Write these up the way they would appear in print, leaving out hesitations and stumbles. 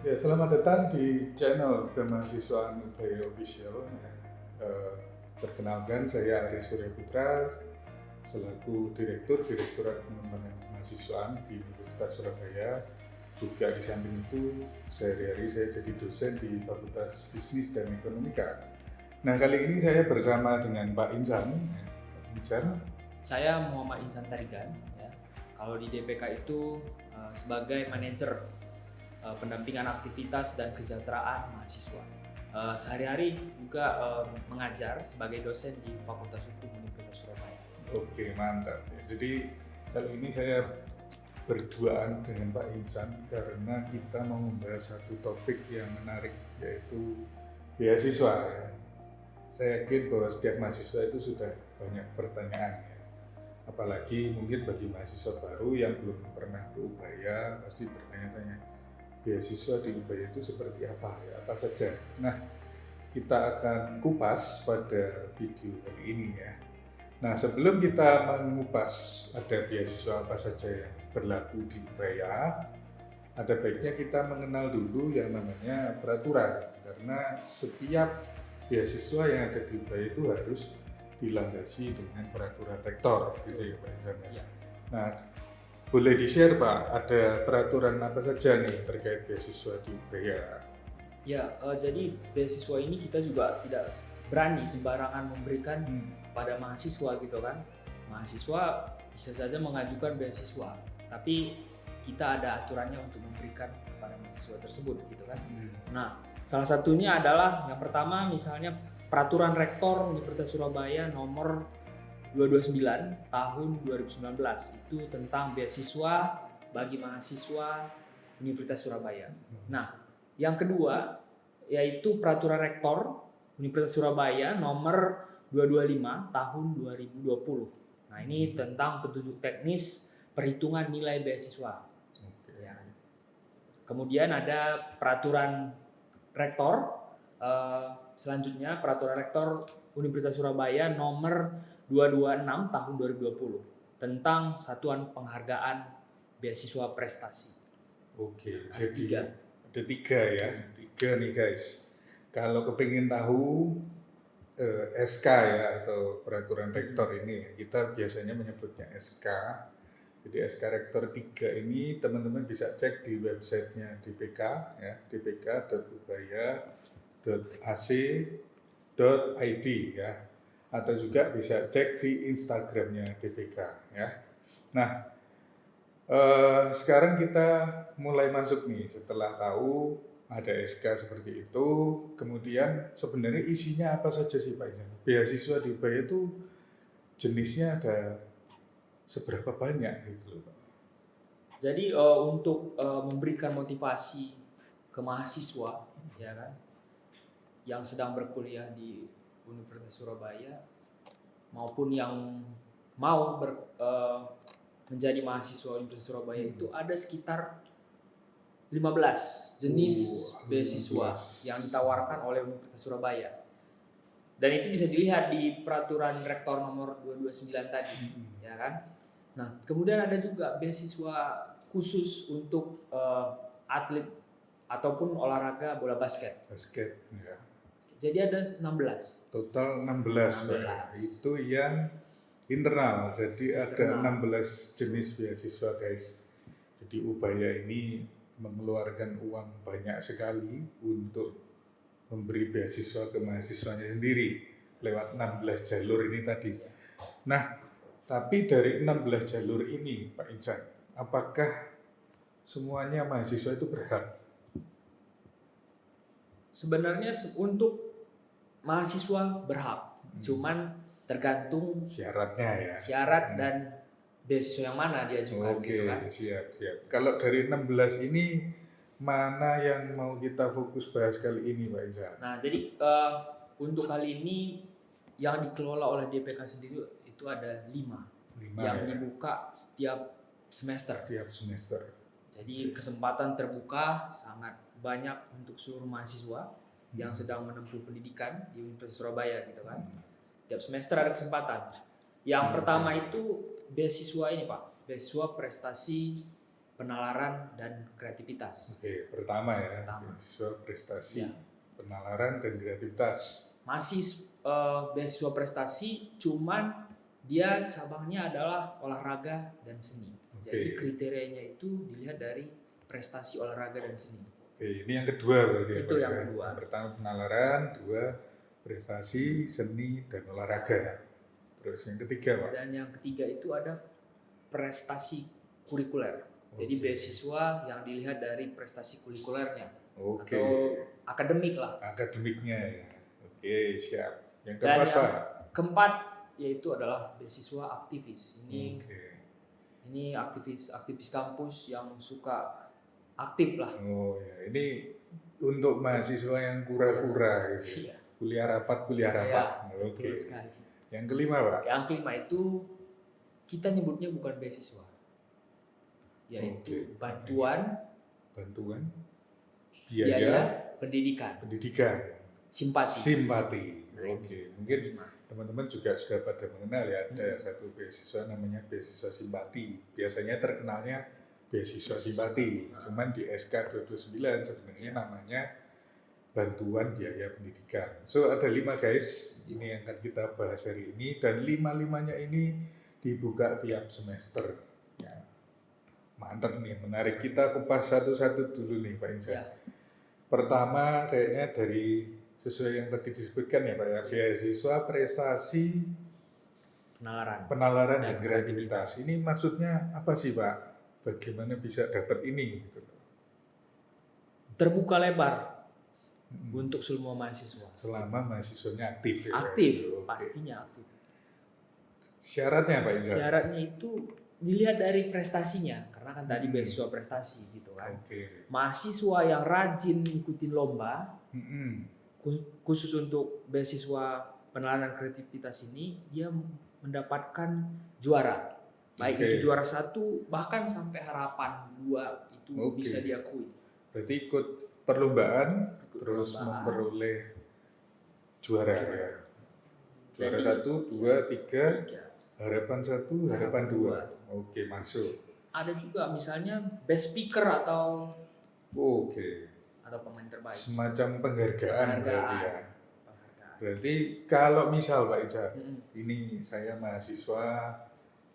Ya, selamat datang di channel Kemahasiswaan Ubaya Official. Perkenalkan, saya Aris Surya Putra, selaku Direkturat Pengembangan Kemahasiswaan di Universitas Surabaya. Juga di samping itu, sehari-hari saya jadi dosen di Fakultas Bisnis dan Ekonomika. Nah, kali ini saya bersama dengan Pak Insan. Pak Insan. Saya Muhammad Insan Tarigan. Ya. Kalau di DPK itu sebagai manajer pendampingan aktivitas dan kesejahteraan mahasiswa. Sehari-hari juga mengajar sebagai dosen di Fakultas Hukum Universitas Surabaya. Oke, mantap. Jadi kali ini saya berduaan dengan Pak Insan karena kita mau membahas satu topik yang menarik, yaitu beasiswa. Ya. Saya yakin bahwa setiap mahasiswa itu sudah banyak pertanyaan, ya. Apalagi mungkin bagi mahasiswa baru yang belum pernah ke Ubaya pasti bertanya-tanya, beasiswa di Ubaya itu seperti apa, ya, apa saja. Nah, kita akan kupas pada video kali ini, ya. Nah, sebelum kita mengupas ada beasiswa apa saja yang berlaku di Ubaya, ada baiknya kita mengenal dulu yang namanya peraturan, karena setiap beasiswa yang ada di Ubaya itu harus dilandasi dengan peraturan rektor, gitu ya Pak Insan. Ya. Nah, boleh di-share Pak, ada peraturan apa saja nih terkait beasiswa di Ubaya? Ya, jadi beasiswa ini kita juga tidak berani sembarangan memberikan pada mahasiswa gitu kan. Mahasiswa bisa saja mengajukan beasiswa, tapi kita ada aturannya untuk memberikan kepada mahasiswa tersebut gitu kan. Nah, salah satunya adalah yang pertama misalnya Peraturan Rektor Universitas Surabaya nomor 229 tahun 2019 itu tentang beasiswa bagi mahasiswa Universitas Surabaya. Nah, yang kedua yaitu Peraturan Rektor Universitas Surabaya nomor 225 tahun 2020. Nah, ini tentang petunjuk teknis perhitungan nilai beasiswa. Ya. Kemudian ada Peraturan Rektor selanjutnya Peraturan Rektor Universitas Surabaya nomor 226 tahun 2020 tentang Satuan Penghargaan Beasiswa Prestasi. Oke, jadi ada tiga ya, tiga nih guys. Kalau kepingin tahu SK ya atau Peraturan Rektor ini, kita biasanya menyebutnya SK. Jadi SK Rektor 3 ini teman-teman bisa cek di websitenya DPK ya, dpk.ubaya.ac.id ya, atau juga bisa cek di Instagramnya DPK ya. Nah, sekarang kita mulai masuk nih setelah tahu ada SK seperti itu, kemudian sebenarnya isinya apa saja sih Pak Ijan? Beasiswa di Ubaya itu jenisnya ada seberapa banyak gitu loh Pak? Jadi untuk memberikan motivasi ke mahasiswa ya kan yang sedang berkuliah di Universitas Surabaya maupun yang mau menjadi mahasiswa Universitas Surabaya itu ada sekitar 15 jenis beasiswa yang ditawarkan oleh Universitas Surabaya. Dan itu bisa dilihat di Peraturan Rektor nomor 229 tadi, ya kan? Nah, kemudian ada juga beasiswa khusus untuk atlet ataupun olahraga bola basket. Basket ya. Jadi ada 16. Total 16. Pak. Itu yang internal. Jadi ada 16 jenis beasiswa guys. Jadi Ubaya ini mengeluarkan uang banyak sekali untuk memberi beasiswa ke mahasiswanya sendiri lewat 16 jalur ini tadi. Nah, tapi dari 16 jalur ini Pak Insan, apakah semuanya mahasiswa itu berhak? Sebenarnya untuk mahasiswa berhak, cuman tergantung syaratnya ya. Syarat dan beasiswa yang mana diajukan. Oke, gitu kan? siap. Kalau dari 16 ini mana yang mau kita fokus bahas kali ini Pak Insan? Nah, jadi untuk kali ini yang dikelola oleh DPK sendiri itu ada 5 yang dibuka setiap semester. Jadi kesempatan terbuka sangat banyak untuk seluruh mahasiswa yang sedang menempuh pendidikan di Universitas Surabaya gitu kan. Tiap semester ada kesempatan. Yang pertama itu beasiswa ini Pak, beasiswa prestasi penalaran dan kreativitas. Oke, pertama ya, Pertama. beasiswa prestasi, Ya. penalaran dan kreativitas. Masih beasiswa prestasi, cuman dia cabangnya adalah olahraga dan seni. Jadi kriterianya itu dilihat dari prestasi olahraga dan seni. Oke, ini yang kedua berarti. Itu ya, yang Pak? kedua. Yang pertama penalaran, dua prestasi, seni dan olahraga. Terus yang ketiga, Pak. Dan yang ketiga itu ada prestasi kurikuler. Jadi Oke. beasiswa yang dilihat dari prestasi kurikulernya Oke. atau akademik lah. Akademiknya ya. Oke, siap. Yang Dan keempat, yang Pak. keempat yaitu adalah beasiswa aktivis. Oke. Ini aktivis kampus yang suka aktif lah. Oh ya, ini untuk mahasiswa yang kura-kura gitu. Iya. Kuliah rapat. Oke. Betul sekali. Yang kelima, Pak. Yang kelima itu kita nyebutnya bukan beasiswa, yaitu Oke. bantuan Biaya biaya pendidikan, pendidikan. simpati. Simpati. Oke. Mungkin Kelima. teman-teman juga sudah pada mengenal ya, ada satu beasiswa namanya beasiswa simpati. Biasanya terkenalnya beasiswa simpati. Cuman di SK 229 sebenarnya namanya bantuan biaya pendidikan. So ada 5 guys, ini yang akan kita bahas hari ini, dan 5-5-nya ini dibuka tiap semester. Ya. Mantap nih, menarik. Kita kupas satu-satu dulu nih Pak Insan. Ya. Pertama kayaknya dari sesuai yang tadi disebutkan ya Pak ya, beasiswa prestasi, penalaran dan kreativitas. Ini maksudnya apa sih Pak? Bagaimana bisa dapat ini? Gitu. Terbuka lebar untuk semua mahasiswa. Selama mahasiswanya aktif ya? Aktif, Oke. pastinya aktif. Syaratnya Pak Indra? Syaratnya itu dilihat dari prestasinya, karena kan tadi beasiswa prestasi gitu kan. Oke. Mahasiswa yang rajin ngikutin lomba, khusus untuk beasiswa penalaran kreativitas ini, dia mendapatkan juara. Baik itu juara 1, bahkan sampai harapan 2 itu bisa diakui. Berarti ikut perlombaan, terus memperoleh juara ya. Juara 1, 2, 3, harapan 1, harapan 2. Oke, masuk. Ada juga misalnya best speaker atau pemain terbaik. Semacam penghargaan berarti ya. Penghargaan. Berarti kalau misal Pak Ica, ini saya mahasiswa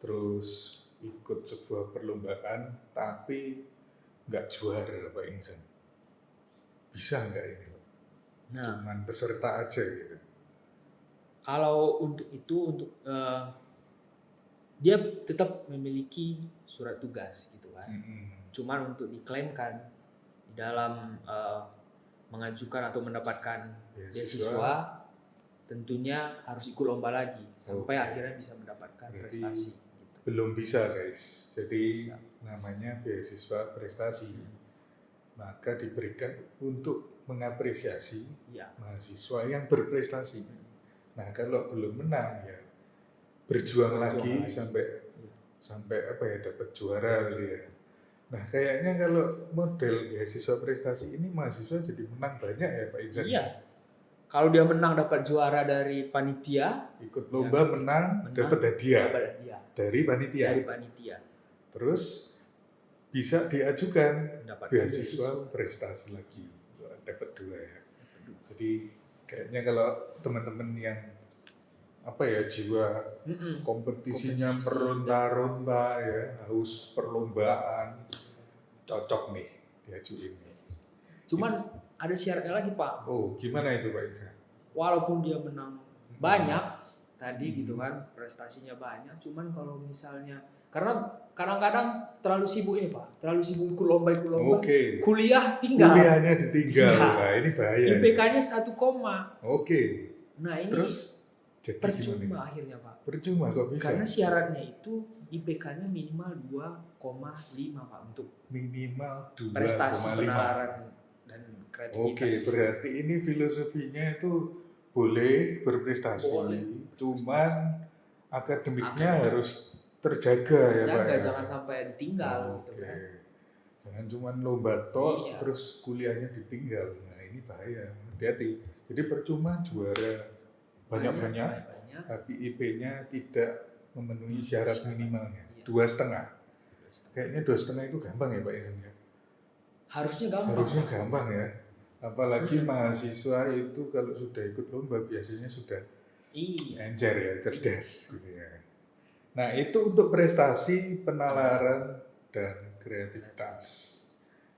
terus ikut sebuah perlombaan tapi nggak juara Pak Insan, bisa nggak ini Pak? Nah, Cuman peserta aja gitu. Kalau untuk itu dia tetap memiliki surat tugas gitu kan. Cuman untuk diklaimkan di dalam mengajukan atau mendapatkan beasiswa tentunya harus ikut lomba lagi sampai akhirnya bisa mendapatkan prestasi. Gitu. Belum bisa guys, jadi namanya beasiswa prestasi. Maka diberikan untuk mengapresiasi mahasiswa yang berprestasi. Nah kalau belum menang ya berjuang lagi sampai apa ya, dapat juara gitu ya. Nah kayaknya kalau model beasiswa prestasi ini mahasiswa jadi menang banyak ya Pak Izan. Iya. Kalau dia menang dapat juara dari panitia, ikut lomba menang dapat hadiah dari panitia. Terus bisa diajukan beasiswa prestasi lagi, dapat 2 ya. Jadi kayaknya kalau teman-teman yang apa ya, jiwa kompetisinya meronta-ronta ya, haus perlombaan, cocok nih diajuin. Cuman ada syaratnya lagi Pak. Oh gimana itu Pak Isa? Walaupun dia menang banyak tadi gitu kan, prestasinya banyak, cuman kalau misalnya karena kadang-kadang terlalu sibuk ini Pak, terlalu sibuk ikut lomba, kuliah tinggal. Kuliahnya ditinggal. Nah ini bahaya. IPK-nya 1, nah ini terus jadi percuma akhirnya Pak. Percuma kok bisa? Karena syaratnya itu IPK-nya minimal 2,5 Pak untuk minimal 2,5 prestasi penalaran dan kreativitas. Berarti ini filosofinya itu boleh berprestasi, cuman akademiknya harus terjaga ya Pak. Jangan sampai ditinggal gitu kan. Jangan cuma lomba tok terus kuliahnya ditinggal. Nah ini bahaya, hati-hati. Jadi percuma juara banyak-banyak, tapi IP-nya tidak memenuhi syarat minimalnya, 2,5. Kayaknya 2,5 itu gampang ya Pak Ihsan ya? Harusnya gampang. Harusnya gampang ya. Apalagi mahasiswa itu kalau sudah ikut lomba biasanya sudah encer ya, cerdas gitu ya. Nah itu untuk prestasi, penalaran, dan kreativitas.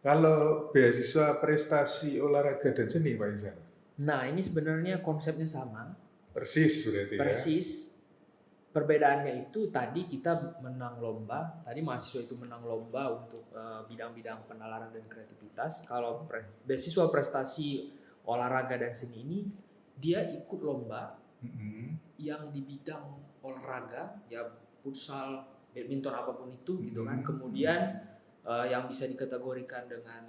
Kalau beasiswa prestasi olahraga dan seni Pak Ihsan? Nah ini sebenarnya konsepnya sama. Persis berarti ya? Persis. Perbedaannya itu tadi kita menang lomba, tadi mahasiswa itu menang lomba untuk bidang-bidang penalaran dan kreativitas. Kalau beasiswa prestasi olahraga dan seni ini, dia ikut lomba yang di bidang olahraga, ya futsal, badminton apapun itu gitu kan. Kemudian yang bisa dikategorikan dengan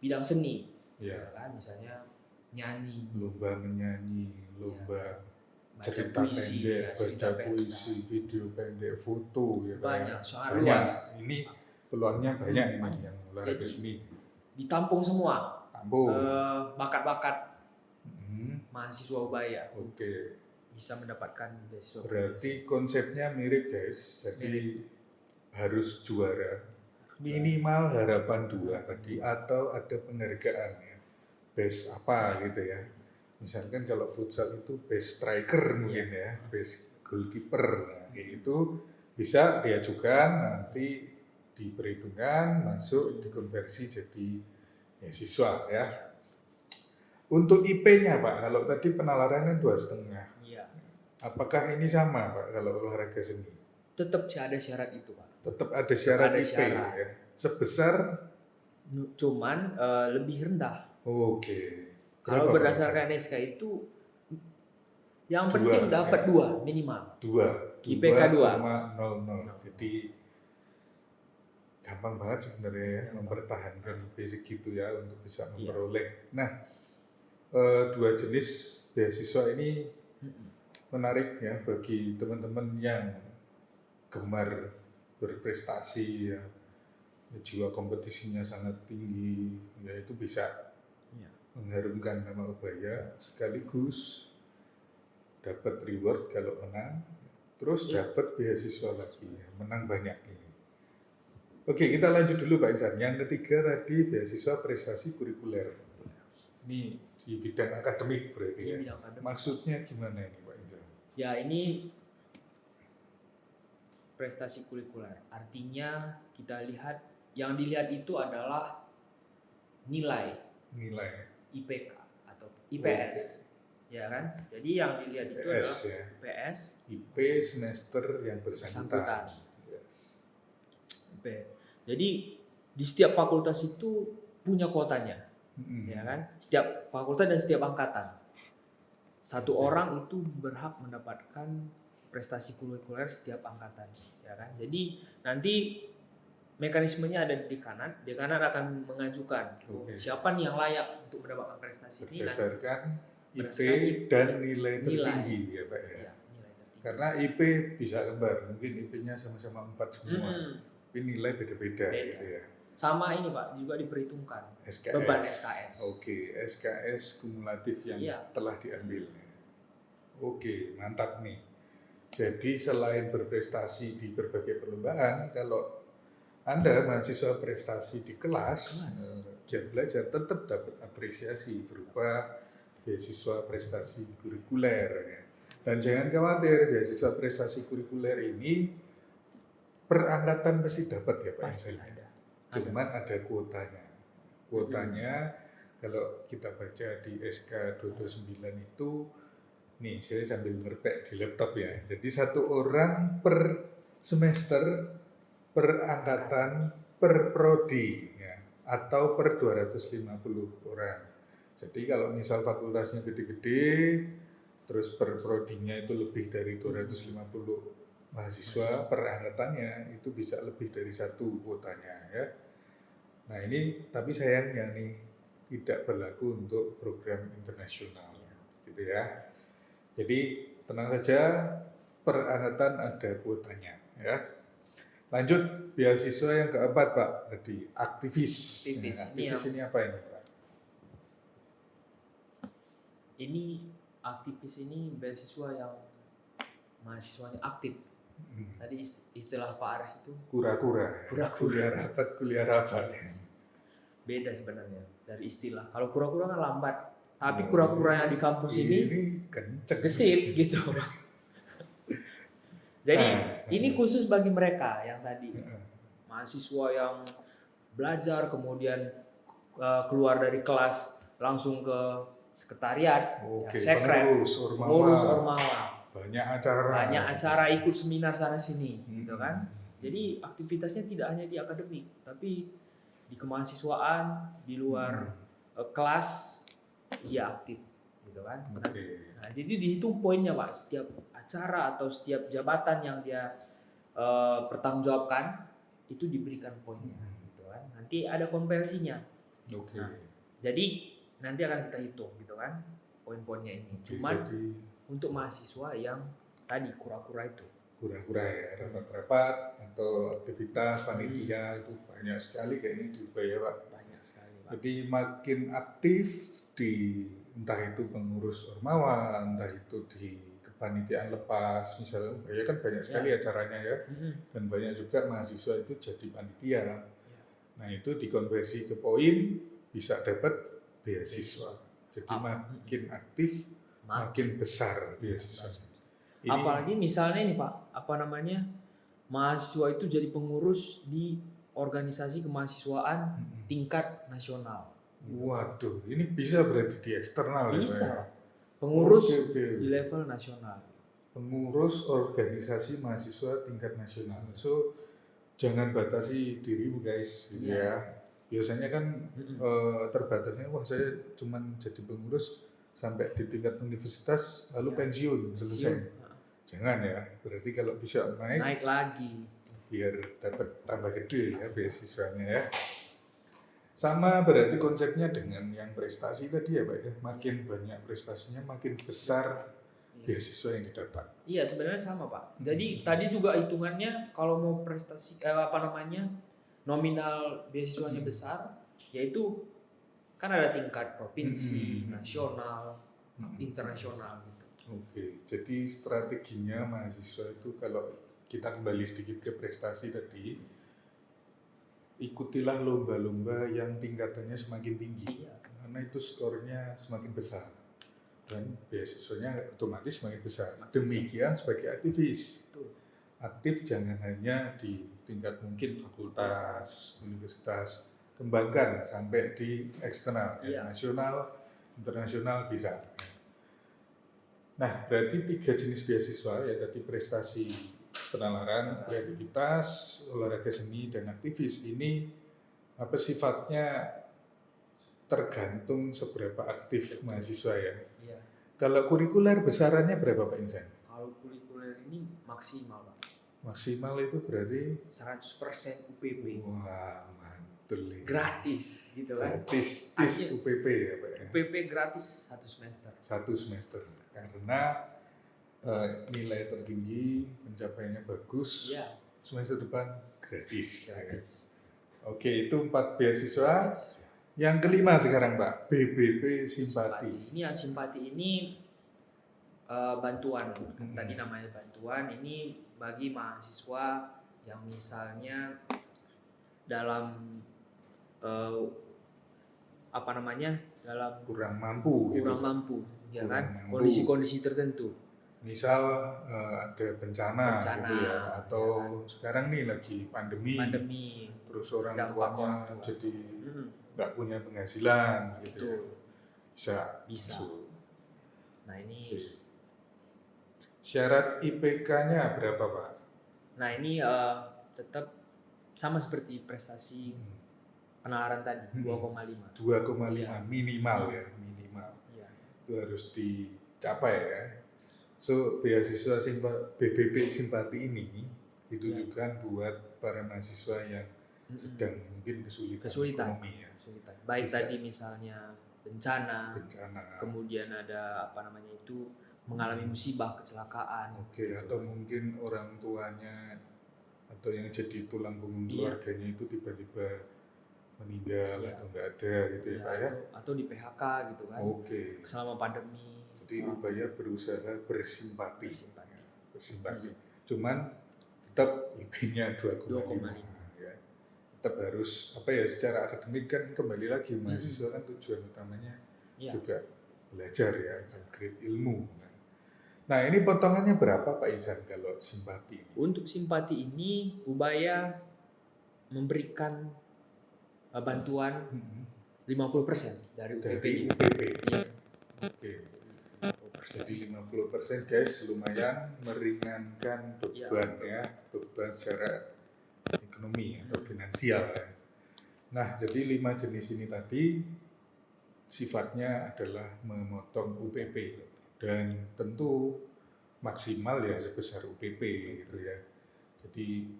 bidang seni, ya kan, misalnya nyanyi, lomba menyanyi, lomba baca cerita puisi, pendek, ya, baca puisi, video pendek, foto ya banyak, banyak. soal luas. Ini peluangnya banyak ini yang olahraga seni. Ditampung semua. Tampung. Bakat-bakat mahasiswa Ubaya. Oke. Bisa mendapatkan beasiswa. Berarti konsepnya mirip guys. Jadi harus juara. Minimal harapan 2 tadi atau ada penghargaan ya. Best apa gitu ya. Misalkan kalau futsal itu best striker mungkin ya, best goalkeeper, nah, kayak itu bisa diajukan nanti diperhitungkan masuk dikonversi jadi siswa ya. Untuk IP-nya Pak, kalau tadi penalarannya 2,5. Iya. Apakah ini sama Pak kalau olahraga seni? Tetap ada syarat itu Pak. Tetap ada syarat IP ya. Sebesar? Cuman lebih rendah. Oke. Kalau berdasarkan SK itu yang penting dapat 2 minimal. 2. IPK 2,00. Jadi gampang banget sebenarnya ya mempertahankan IP segitu ya untuk bisa memperoleh. Nah, 2 jenis beasiswa ini menarik ya bagi teman-teman yang gemar berprestasi ya, jiwa kompetisinya sangat tinggi, ya itu bisa mengharumkan nama Ubaya sekaligus dapat reward kalau menang, terus dapat beasiswa lagi, menang banyak ini. Oke, kita lanjut dulu Pak Ihsan. Yang ketiga tadi beasiswa prestasi kurikuler. Ini di bidang akademik berarti ya. Maksudnya gimana ini Pak Ihsan? Ya ini prestasi kurikuler. Artinya kita lihat, yang dilihat itu adalah nilai IPK atau IPS, ya kan? Jadi yang dilihat itu adalah IPS, IP semester yang bersangkutan. Yes. IP. Jadi di setiap fakultas itu punya kuotanya, ya kan? Setiap fakultas dan setiap angkatan. Satu orang itu berhak mendapatkan prestasi kurikuler setiap angkatan, ya kan? Jadi nanti mekanismenya ada di dekanan akan mengajukan siapa nih yang layak untuk mendapatkan prestasi ini berdasarkan IP dan nilai tertinggi ya Pak ya. Nilai tertinggi. Karena IP bisa kembar, mungkin IP-nya sama-sama 4 semua, tapi nilai beda-beda gitu ya. Sama ini Pak, juga diperhitungkan SKS. Beban SKS. Oke, SKS kumulatif yang telah diambil. Oke, mantap nih. Jadi selain berprestasi di berbagai perlombaan, kalau Anda mahasiswa prestasi di kelas, giat belajar tetap dapat apresiasi berupa beasiswa prestasi kurikuler. Ya. Dan jangan khawatir, beasiswa prestasi kurikuler ini per angkatan pasti dapat ya Pak Ihsan. Cuman ada kuotanya. Kuotanya kalau kita baca di SK 229 itu, nih saya sambil ngerpek di laptop ya. Jadi 1 orang per semester, per angkatan, per prodi ya, atau per 250 orang. Jadi kalau misal fakultasnya gede-gede, terus per prodinya itu lebih dari 250 mahasiswa per angkatannya, itu bisa lebih dari 1 kuotanya ya. Nah ini tapi sayangnya nih tidak berlaku untuk program internasional gitu ya. Jadi tenang saja, per angkatan ada kuotanya ya. Lanjut beasiswa yang keempat Pak, tadi aktivis. Aktivis ini apa ini Pak? Ini aktivis ini beasiswa yang mahasiswanya aktif. Tadi istilah Pak Aris itu Kura-kura. Kura-kura. Kuliah rapat. Beda sebenarnya dari istilah. Kalau kura-kura kan lambat, tapi kura-kura yang di kampus ini kenceng. gesit gitu. Jadi Nah, ini khusus bagi mereka yang tadi mahasiswa yang belajar kemudian keluar dari kelas langsung ke sekretariat, Oke, sekret, pengurus ormawa. Banyak acara Ikut seminar sana sini, gitu kan. Jadi aktivitasnya tidak hanya di akademik, tapi di kemahasiswaan, di luar kelas dia aktif, gitu kan. Nah, jadi dihitung poinnya Pak, setiap acara atau setiap jabatan yang dia pertanggungjawabkan itu diberikan poinnya, gitu kan. Nanti ada konversinya. Nah, jadi nanti akan kita hitung, gitu kan, poin-poinnya ini. Cuman untuk mahasiswa yang tadi kura-kura itu. Kura-kura ya, rapat-rapat atau aktivitas panitia itu banyak sekali kayaknya di Ubaya Pak. Banyak sekali Pak. Jadi makin aktif di entah itu pengurus ormawa, entah itu di kepanitiaan lepas, misalnya Ubaya kan banyak sekali acaranya ya, dan banyak juga mahasiswa itu jadi panitia. Nah itu dikonversi ke poin bisa dapat beasiswa. Jadi makin aktif, makin besar beasiswa. Apalagi misalnya nih Pak, mahasiswa itu jadi pengurus di organisasi kemahasiswaan tingkat nasional. Waduh, ini bisa berarti di eksternal bisa. Ya? Pengurus di level nasional. Pengurus organisasi mahasiswa tingkat nasional. So jangan batasi dirimu guys, gitu ya. Biasanya kan terbatasnya, wah saya cuman jadi pengurus sampai di tingkat universitas lalu pensiun selesai. Jangan ya, berarti kalau bisa naik lagi biar dapat tambah gede ya beasiswanya ya. Sama berarti konsepnya dengan yang prestasi tadi ya Pak ya, makin banyak prestasinya makin besar beasiswa yang didapat. Iya sebenarnya sama Pak. Jadi tadi juga hitungannya kalau mau prestasi nominal beasiswanya besar, yaitu kan ada tingkat provinsi, nasional, internasional gitu. Oke, jadi strateginya mahasiswa itu kalau kita kembali sedikit ke prestasi tadi, ikutilah lomba-lomba yang tingkatannya semakin tinggi, karena itu skornya semakin besar dan beasiswanya otomatis semakin besar. Demikian sebagai aktivis, aktif jangan hanya di tingkat mungkin fakultas, universitas, kembangkan sampai di eksternal, nasional, internasional bisa. Nah, berarti 3 jenis beasiswa ya tadi prestasi penalaran, kreativitas, olahraga seni dan aktivis. Ini apa sifatnya tergantung seberapa aktif mahasiswa ya. Kalau kurikuler besarannya berapa Pak Insan? Kalau kurikuler ini maksimal Pak. Maksimal itu berarti 100% UPP. Wah, mantul ini. Gratis gitu kan. Gratis UPP ya Pak ya. UPP gratis 1 semester. 1 semester. Karena nilai tertinggi, pencapaiannya bagus, semester depan gratis. Oke, itu 4 beasiswa. Yang kelima sekarang Pak, BBP Simpati. Ini simpati ini bantuan, tadi namanya bantuan. Ini bagi mahasiswa yang misalnya dalam dalam kurang mampu, ya kan, kondisi-kondisi tertentu. Misal ada bencana gitu ya, atau sekarang nih lagi pandemi, terus orang tuanya jadi nggak punya penghasilan gitu. Bisa. Nah ini syarat IPK-nya berapa Pak? Nah ini tetap sama seperti prestasi penalaran tadi, 2,5. 2,5 minimal ya, minimal. Itu harus dicapai ya. So beasiswa BBP Simpati ini ditujukan buat para mahasiswa yang sedang mungkin kesulitan ekonomi ya. Baik tadi misalnya bencana, kemudian ada mengalami musibah, kecelakaan. Oke, atau mungkin orang tuanya atau yang jadi tulang punggung keluarganya itu tiba-tiba meninggal atau nggak ada gitu ya Pak ya. Atau di PHK gitu kan. Selama pandemi. Jadi Ubaya berusaha bersimpati. Cuman tetap IP-nya 2,5 2,5. ya. Tetap harus secara akademik kan kembali lagi mahasiswa kan tujuan utamanya juga belajar ya, upgrade ilmu. Nah ini potongannya berapa Pak Ihsan kalau simpati? Untuk simpati ini Ubaya memberikan bantuan 50% dari UPP-nya. Iya. Oke. Jadi 50% guys, lumayan meringankan beban beban secara ekonomi atau finansial ya. Nah, jadi 5 jenis ini tadi sifatnya adalah memotong UPP dan tentu maksimal ya sebesar UPP gitu ya. Jadi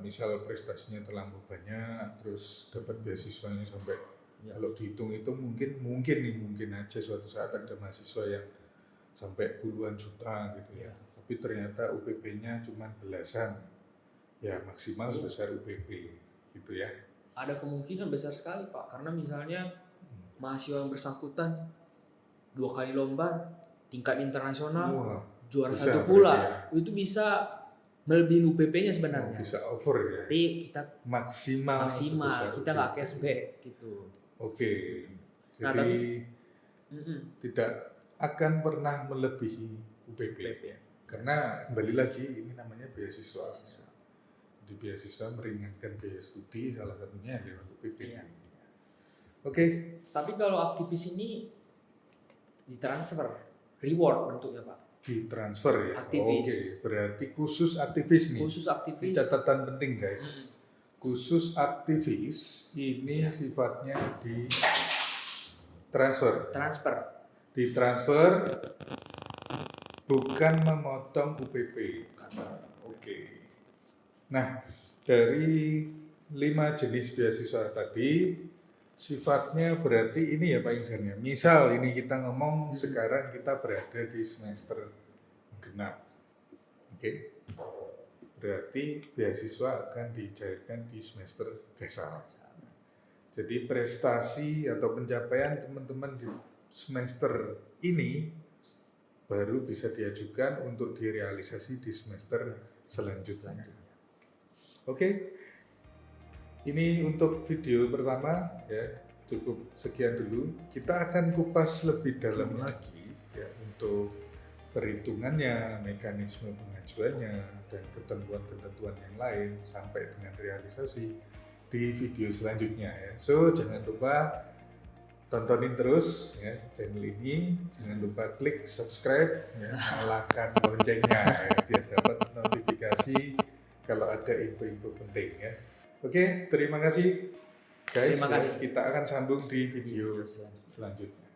misal prestasinya terlampau banyak, terus dapat beasiswanya sampai kalau dihitung itu mungkin aja suatu saat ada mahasiswa yang sampai puluhan juta gitu ya. Tapi ternyata UPP-nya cuma belasan, ya maksimal sebesar UPP gitu ya. Ada kemungkinan besar sekali Pak, karena misalnya mahasiswa yang bersangkutan 2 kali lomba tingkat internasional, juara 1 pula, itu bisa melebihi UPP-nya sebenarnya. Bisa over ya. Tapi kita maksimal kita nggak cashback gitu. Oke. Jadi tidak akan pernah melebihi UPP. Karena kembali lagi ini namanya beasiswa. Di beasiswa meringankan biaya studi, salah satunya lewat UPP. Oke. Tapi kalau aktivis ini ditransfer, reward bentuknya Pak. Ditransfer ya. Aktivis. Oke, berarti khusus aktivis nih. Khusus aktivis. Ini catatan penting guys. Khusus aktivis ini sifatnya di transfer. Ditransfer bukan memotong UPP. Oke. Nah, dari 5 jenis beasiswa tadi sifatnya berarti ini ya Pak Ihsan ya. Misal ini kita ngomong sekarang kita berada di semester genap. Oke. Berarti beasiswa akan dicairkan di semester gasal. Jadi prestasi atau pencapaian teman-teman di semester ini baru bisa diajukan untuk direalisasi di semester selanjutnya. Oke. Ini untuk video pertama ya, cukup sekian dulu. Kita akan kupas lebih dalam lagi ya untuk perhitungannya, mekanisme pengajuannya, dan ketentuan-ketentuan yang lain sampai dengan realisasi di video selanjutnya ya. So jangan lupa tontonin terus ya channel ini, jangan lupa klik subscribe ya, nyalakan loncengnya ya, biar dapat notifikasi kalau ada info-info penting ya. Oke, terima kasih guys. Terima kasih. Kita akan sambung di video selanjutnya.